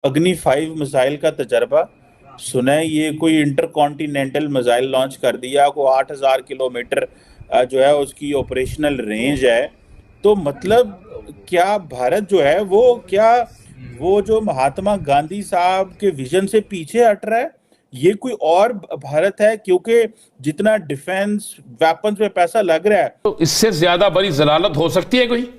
अग्नि 5 मिसाइल का तजर्बा सुना है। ये कोई इंटरकॉन्टिनेंटल मिसाइल लॉन्च कर दिया को 8,000 किलोमीटर जो है उसकी ऑपरेशनल रेंज है। तो मतलब क्या भारत जो है वो क्या वो जो महात्मा गांधी साहब के विजन से पीछे हट रहा है? ये कोई और भारत है? क्योंकि जितना डिफेंस वेपन्स में पैसा लग रहा है, तो इससे ज्यादा बड़ी जलालत हो सकती है कोई?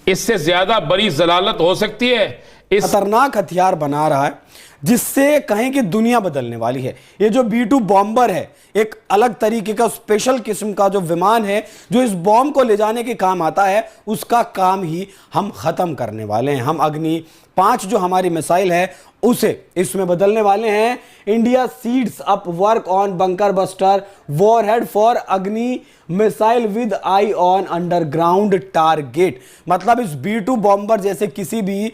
इससे ज्यादा बड़ी जलालत हो सकती है? इस खतरनाक हथियार बना रहा है जिससे कहें कि दुनिया बदलने वाली है। ये जो B-2 बॉम्बर है, एक अलग तरीके का स्पेशल किस्म का जो विमान है जो इस बॉम्ब को ले जाने के काम आता है, उसका काम ही हम खत्म करने वाले हैं। हम अग्नि 5 जो हमारी मिसाइल है उसे इसमें बदलने वाले हैं। India speeds up work on bunker buster warhead for Agni missile with eye on underground target. मतलब इस B-2 बॉम्बर जैसे किसी भी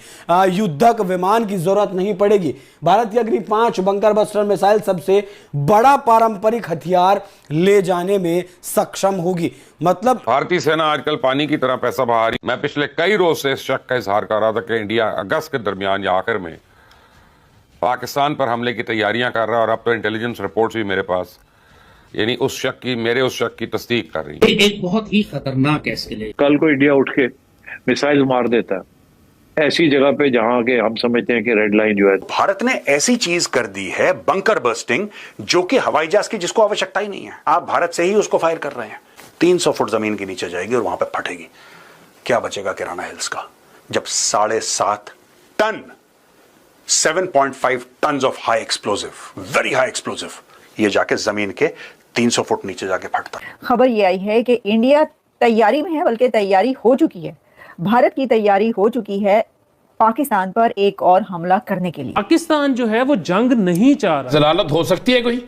युद्धक विमान की जरूरत नहीं पड़ेगी। भारत की अग्नि 5 बंकर बस्टर मिसाइल सबसे बड़ा पारंपरिक हथियार ले जाने में सक्षम होगी। मतलब भारतीय सेना आजकल पानी की तरह पैसा बहा रही। मैं पिछले कई रोज से इस शक का इजहार कर रहा था कि इंडिया अगस्त के दरमियान या आखिर में पाकिस्तान पर हमले की तैयारियां कर रहा है, और अब तो इंटेलिजेंस रिपोर्ट्स भी मेरे पास यानी मेरे उस शक की तस्दीक कर रही है। एक बहुत ही खतरनाक एस्केलेशन। कल को इंडिया उठ के मिसाइल मार देता है ऐसी जगह पे जहां के हम समझते हैं कि रेड लाइन जो है। भारत ने ऐसी चीज कर दी है बंकर बस्टिंग, जो कि हवाई जहाज की जिसको आवश्यकता ही नहीं है। आप भारत से ही उसको फायर कर रहे हैं। 300 फुट जमीन के नीचे जाएगी और वहां पे फटेगी। क्या बचेगा किराना हिल्स का, जब 7.5 ton 7.5 ton of high explosive, very high explosive, ये जाके जमीन के 300 फुट नीचे जाके फटता है। खबर ये आई है कि इंडिया तैयारी में है, बल्कि तैयारी हो चुकी है। भारत की तैयारी हो चुकी है पाकिस्तान पर एक और हमला करने के लिए। पाकिस्तान जो है वो जंग नहीं चाह रहा। जलालत हो सकती है कोई?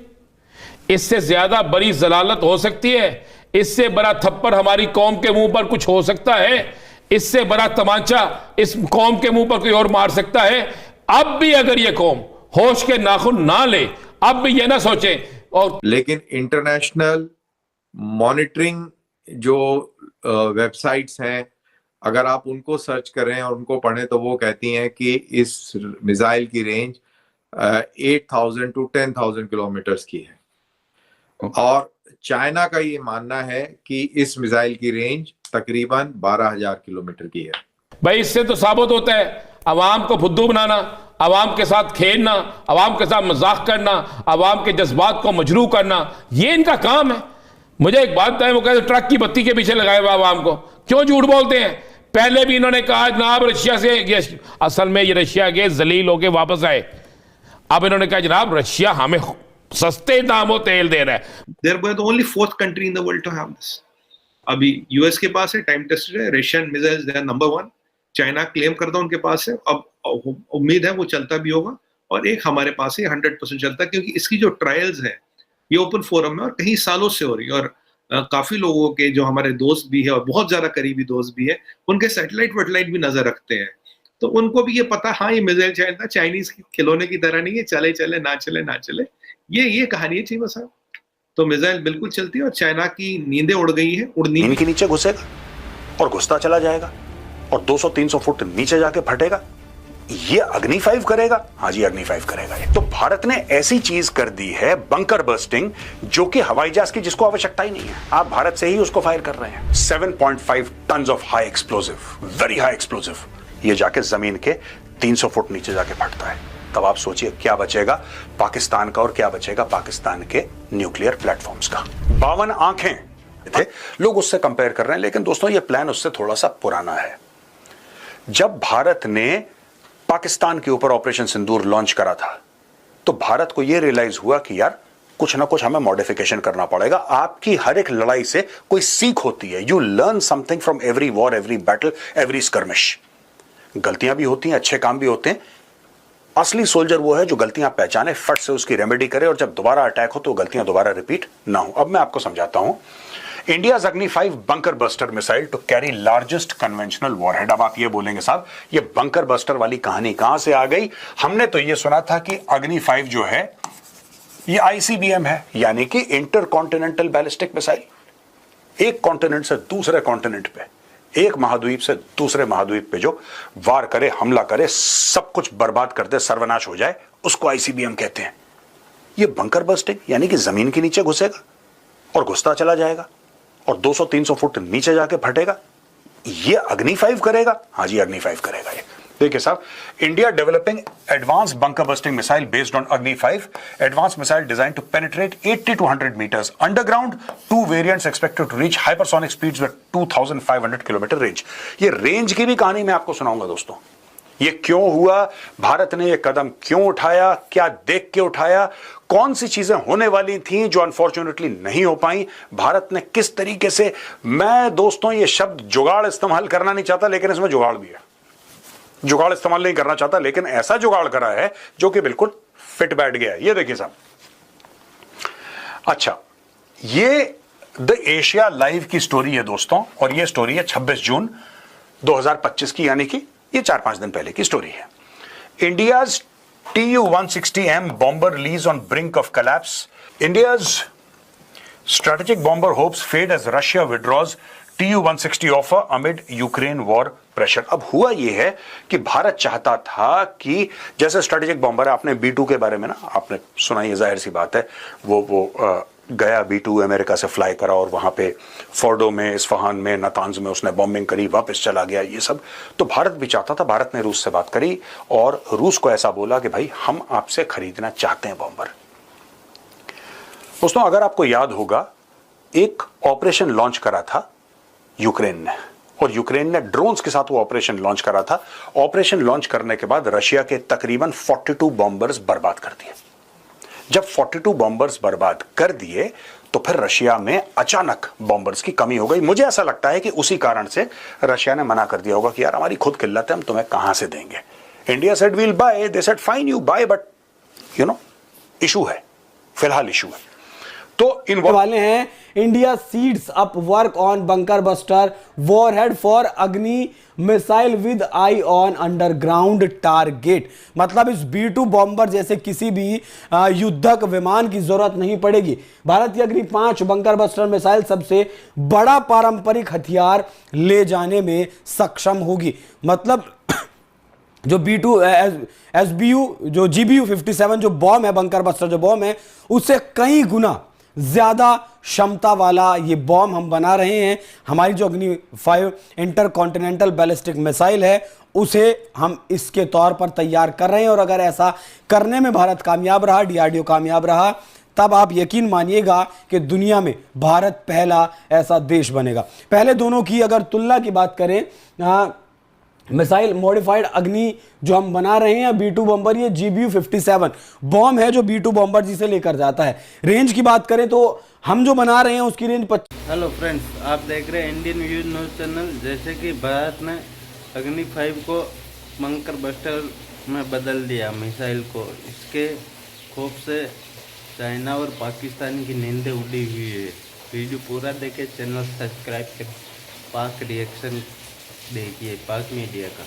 इससे ज्यादा बड़ी जलालत हो सकती है? इससे बड़ा थप्पड़ हमारी कौम के मुंह पर कुछ हो सकता है? इससे बड़ा तमाचा इस कौम के मुंह पर कोई और मार सकता है? अब भी अगर ये कौम होश के नाखून ना ले, अब भी ये ना सोचे। और लेकिन इंटरनेशनल मॉनिटरिंग जो वेबसाइट्स हैं, अगर आप उनको सर्च करें और उनको पढ़ें तो वो कहती हैं कि इस मिसाइल की रेंज 8,000 to 10,000 किलोमीटर की है। और चाइना का ये मानना है कि इस मिसाइल की रेंज तकरीबन 12,000 किलोमीटर की है। भाई इससे तो साबित होता है अवाम को फुद्दू बनाना, अवाम के साथ खेलना, अवाम के साथ मजाक करना, अवाम के जज्बात को मजरू करना, ये इनका काम है। मुझे एक बात है, वो कहते ट्रक की बत्ती के पीछे लगाए हुए अवाम को क्यों झूठ बोलते हैं? पहले भी इन्होंने कहा जनाब रशिया से, ये असल में ये रशिया के जलील होके वापस आए। अब इन्होंने कहा जनाब रशिया हमें सस्ते दामों तेल दे रहा है। They were the only 4th country in the world to have this. अभी यूएस के पास है, टाइम टेस्टेड है, Russian missiles they are number 1। China claim करता उनके पास है, अब उम्मीद है वो चलता भी होगा। और एक हमारे पास है 100% चलता है, क्योंकि इसकी जो ट्रायल्स है ये ओपन फोरम में और कई सालों से हो रही है। और काफी लोगों के जो हमारे दोस्त भी है और बहुत ज्यादा करीबी दोस्त भी है, उनके सैटेलाइट वेटेलाइट भी नजर रखते हैं, तो उनको भी ये पता, हाँ ये मिसाइल चलता चाइनीज खिलौने की तरह नहीं है, चले चले ना चले ना चले, ये कहानी है चीमा साहब। तो मिसाइल बिल्कुल चलती है और चाइना की नींदें उड़ गई है, उड़नी इनके नीचे घुसेगा और घुसता चला जाएगा और 200-300 फुट नीचे जाके फटेगा। ये अग्नि 5 करेगा। हाँ जी, अग्नि 5 करेगा। तो भारत ने ऐसी चीज कर दी है बंकर बस्टिंग, जो कि हवाई जहाज की जिसको आवश्यकता ही नहीं है। आप भारत से ही उसको फायर कर रहे हैं। 7.5 ton of high explosive, very high explosive, ये जाके जमीन के 300 फुट नीचे जाके फटता है। तब आप सोचिए क्या बचेगा पाकिस्तान का और क्या बचेगा पाकिस्तान के न्यूक्लियर प्लेटफॉर्म्स का। 52 आंखें थे, लोग उससे कंपेयर कर रहे हैं, लेकिन दोस्तों ये प्लान उससे थोड़ा सा पुराना है। जब भारत ने पाकिस्तान के ऊपर ऑपरेशन सिंदूर लॉन्च करा था, तो भारत को यह रियलाइज हुआ कि यार कुछ ना कुछ हमें मॉडिफिकेशन करना पड़ेगा। आपकी हर एक लड़ाई से कोई सीख होती है। You learn something from every war, every battle, every skirmish. गलतियां भी होती हैं, अच्छे काम भी होते हैं। असली सोल्जर वो है जो गलतियां पहचाने, फट से उसकी रेमेडी करे, और जब दोबारा अटैक हो तो गलतियां दोबारा रिपीट ना हो। अब मैं आपको समझाता हूं। India's Agni 5 bunker buster missile to carry largest conventional warhead. अब आप ये बोलेंगे साहब ये बंकर बस्टर वाली कहानी कहां से आ गई? हमने तो ये सुना था कि अग्नि 5 जो है ये ICBM है, यानी कि इंटर कॉन्टिनेंटल बैलिस्टिक मिसाइल। एक कॉन्टिनेंट से दूसरे कॉन्टिनेंट पे एक महाद्वीप से दूसरे महाद्वीप पे जो वार करे, हमला करे, सब कुछ बर्बाद कर दे, सर्वनाश हो जाए, उसको आईसीबीएम कहते हैं। ये बंकर बस्टिंग यानी कि जमीन के नीचे घुसेगा और घुसता चला जाएगा और 200-300 फुट नीचे जाके फटेगा। ये अग्नि 5 करेगा। हाँ जी, अग्नि 5 करेगा ये। देखिए साहब, India developing advance bunker busting missile based on Agni 5, advance missile design to penetrate 80 to 100 meters underground, 2 variants expected to reach hypersonic speeds with 2500 kilometre range. ये रेंज की भी कहानी मैं आपको सुनाऊंगा दोस्तों। ये क्यों हुआ, भारत ने ये कदम क्यों उठाया, क्या देख के उठाया, कौन सी चीजें होने वाली थी जो अनफॉर्चुनेटली नहीं हो पाई, भारत ने किस तरीके से। मैं दोस्तों ये शब्द जुगाड़ इस्तेमाल करना नहीं चाहता, लेकिन इसमें जुगाड़ भी है। जुगाड़ इस्तेमाल नहीं करना चाहता, लेकिन ऐसा जुगाड़ करा है जो कि बिल्कुल फिट बैठ गया है। ये देखिए साहब, अच्छा, ये द एशिया लाइव की स्टोरी है दोस्तों, और ये स्टोरी है 26 जून 2025 की, यानी कि ये 4-5 दिन पहले की स्टोरी है। India's Tu-160M bomber release on brink of collapse. India's strategic bomber hopes fade as Russia withdraws Tu-160 offer amid Ukraine war pressure. अब हुआ ये है कि भारत चाहता था कि जैसे स्ट्रेटेजिक बॉम्बर है, आपने B2 के बारे में ना आपने सुना, ये जाहिर सी बात है, वो गया B2 अमेरिका से फ्लाई करा और वहां पे फोर्डो में, इस्फहान में, नातांज में उसने बॉम्बिंग करी, वापस चला गया, ये सब। तो भारत भी चाहता था। भारत ने रूस से बात करी और रूस को ऐसा बोला कि भाई हम आपसे खरीदना चाहते हैं बॉम्बर। दोस्तों अगर आपको याद होगा, एक ऑपरेशन लॉन्च करा था यूक्रेन ने, और यूक्रेन ने ड्रोन्स के साथ वो ऑपरेशन लॉन्च करा था। ऑपरेशन लॉन्च करने के बाद रशिया के तकरीबन 42 बॉम्बर्स बर्बाद कर दिए। जब 42 बॉम्बर्स बर्बाद कर दिए तो फिर रशिया में अचानक बॉम्बर्स की कमी हो गई। मुझे ऐसा लगता है कि उसी कारण से रशिया ने मना कर दिया होगा कि यार हमारी खुद किल्लत है, हम तुम्हें कहां से देंगे। India said we'll buy, they said fine you buy, but you know issue है, फिलहाल इशू है। तो इन वाले हैं, India speeds up work on bunker buster warhead for Agni missile with eye on underground target. मतलब इस B2 बॉम्बर जैसे किसी भी युद्धक विमान की जरूरत नहीं पड़ेगी। भारत की अग्नि 5 बंकर बस्टर मिसाइल सबसे बड़ा पारंपरिक हथियार ले जाने में सक्षम होगी। मतलब जो B2 SBU जो GBU 57 जो बॉम्ब है, बंकर बस्टर जो बॉम्ब है, उससे कई गुना ज्यादा क्षमता वाला ये बॉम्ब हम बना रहे हैं। हमारी जो अग्नि 5 इंटरकॉन्टिनेंटल बैलिस्टिक मिसाइल है, उसे हम इसके तौर पर तैयार कर रहे हैं। और अगर ऐसा करने में भारत कामयाब रहा, DRDO कामयाब रहा, तब आप यकीन मानिएगा कि दुनिया में भारत पहला ऐसा देश बनेगा। पहले दोनों की अगर तुलना की बात करें, मिसाइल मॉडिफाइड अग्नि जो हम बना रहे हैं B2 बॉम्बर, ये GBU 57 बॉम्ब है जो B2 बॉम्बर जिसे लेकर जाता है। रेंज की बात करें तो हम जो बना रहे हैं उसकी रेंज 25। हेलो फ्रेंड्स, आप देख रहे हैं इंडियन न्यूज़ चैनल। जैसे कि भारत ने अग्नि 5 को बंकर बस्टर में बदल दिया मिसाइल को, इसके खौफ से चाइना और पाकिस्तान की नींदें उड़ी हुई है। वीडियो पूरा देखें, चैनल सब्सक्राइब करें, पाक रिएक्शन देखिए, पाक मीडिया का।